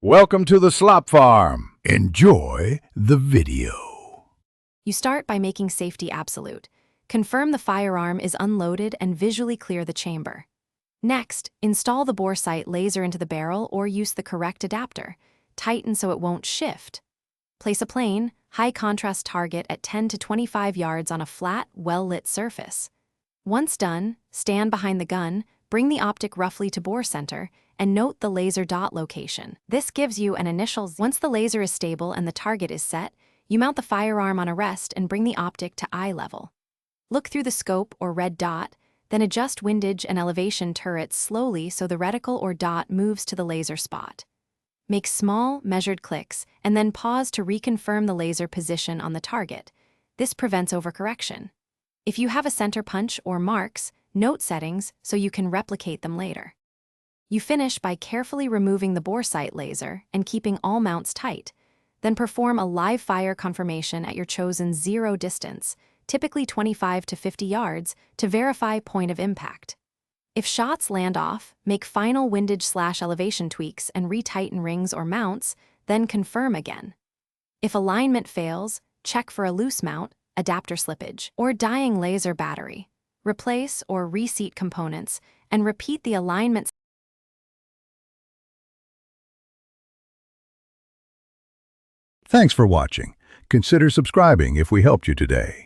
Welcome to the slop farm. Enjoy the video. You start by making safety absolute. Confirm the firearm is unloaded and visually clear the chamber. Next, install the bore sight laser into the barrel or use the correct adapter. Tighten so it won't shift. Place a plain, high-contrast target at 10 to 25 yards on a flat, well-lit surface. Once done, stand behind the gun, bring the optic roughly to bore center, and note the laser dot location. This gives you an initial. Once the laser is stable and the target is set, you mount the firearm on a rest and bring the optic to eye level. Look through the scope or red dot, then adjust windage and elevation turrets slowly so the reticle or dot moves to the laser spot. Make small, measured clicks, and then pause to reconfirm the laser position on the target. This prevents overcorrection. If you have a center punch or marks, note settings so you can replicate them later. You finish by carefully removing the bore sight laser and keeping all mounts tight. Then perform a live fire confirmation at your chosen zero distance, typically 25 to 50 yards, to verify point of impact. If shots land off, make final windage/elevation tweaks and retighten rings or mounts, then confirm again. If alignment fails, check for a loose mount, adapter slippage, or dying laser battery. Replace or reseat components and repeat the alignment. Thanks for watching. Consider subscribing if we helped you today.